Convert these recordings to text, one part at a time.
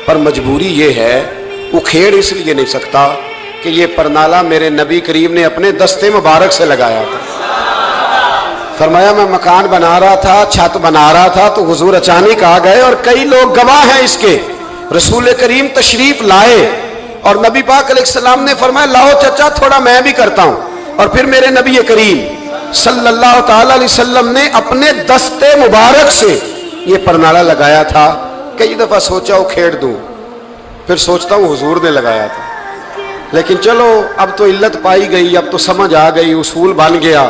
پر مجبوری یہ ہے، اکھیڑ اس لیے نہیں سکتا کہ یہ پرنالہ میرے نبی کریم نے اپنے دستے مبارک سے لگایا تھا۔ فرمایا میں مکان بنا رہا تھا، چھت بنا رہا تھا تو حضور اچانک آ گئے، اور کئی لوگ گواہ ہیں اس کے، رسول کریم تشریف لائے اور نبی پاک علیہ السلام نے فرمایا لاؤ چچا تھوڑا میں بھی کرتا ہوں، اور پھر میرے نبی کریم صلی اللہ تعالی علیہ وسلم نے اپنے دستے مبارک سے یہ پرنالہ لگایا تھا۔ کئی دفعہ سوچا اکھیڑ دوں، پھر سوچتا ہوں حضور نے لگایا تھا، لیکن چلو اب تو علت پائی گئی، اب تو سمجھ آ گئی، اصول بن گیا،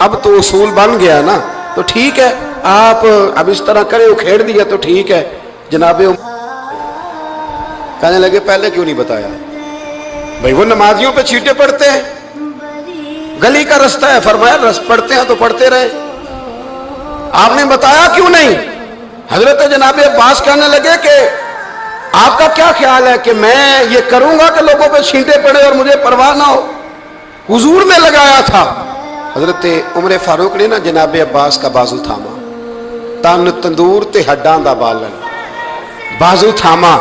اب تو اصول بن گیا نا، تو ٹھیک ہے آپ اب اس طرح کریں، اکھیڑ دیا تو ٹھیک ہے۔ جناب کہنے لگے پہلے کیوں نہیں بتایا؟ بھئی وہ نمازیوں پہ چیٹے پڑتے ہیں، گلی کا رستہ ہے، فرمایا پڑھتے ہیں تو پڑھتے رہے، آپ نے بتایا کیوں نہیں؟ حضرت جناب عباس کہنے لگے کہ آپ کا کیا خیال ہے کہ میں یہ کروں گا کہ لوگوں پہ چھینٹے پڑے اور مجھے پرواہ نہ ہو؟ حضور نے لگایا تھا۔ حضرت عمر فاروق نے نا جناب عباس کا بازو تھاما، تن تندور تے ہڈاں دا بالن، بازو تھاما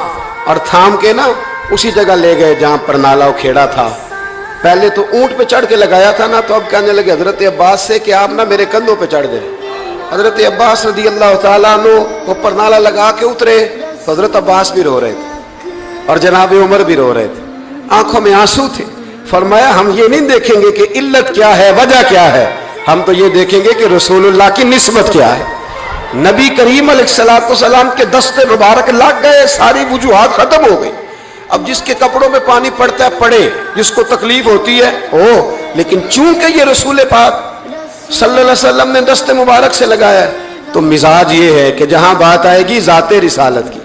اور تھام کے نا اسی جگہ لے گئے جہاں پرنالہ اکھیڑا تھا۔ پہلے تو اونٹ پہ چڑھ کے لگایا تھا نا، تو اب کہنے لگے حضرت عباس سے کہ آپ نا میرے کندھوں پہ چڑھ گئے۔ حضرت عباس رضی اللہ تعالیٰ عنہ وہ پرنالہ لگا کے اترے تو حضرت عباس بھی رو رہے تھے اور جناب عمر بھی رو رہے تھے، آنکھوں میں آنسو تھے۔ فرمایا ہم یہ نہیں دیکھیں گے کہ علت کیا ہے، وجہ کیا ہے، ہم تو یہ دیکھیں گے کہ رسول اللہ کی نسبت کیا ہے۔ نبی کریم علیہ السلام کے دستے مبارک لگ گئے، ساری وجوہات ختم ہو گئی۔ اب جس کے کپڑوں میں پانی پڑتا ہے پڑے، جس کو تکلیف ہوتی ہے لیکن چونکہ یہ رسول پاک صلی اللہ علیہ وسلم نے دستے مبارک سے لگایا ہے، تو مزاج یہ ہے کہ جہاں بات آئے گی ذات رسالت کی،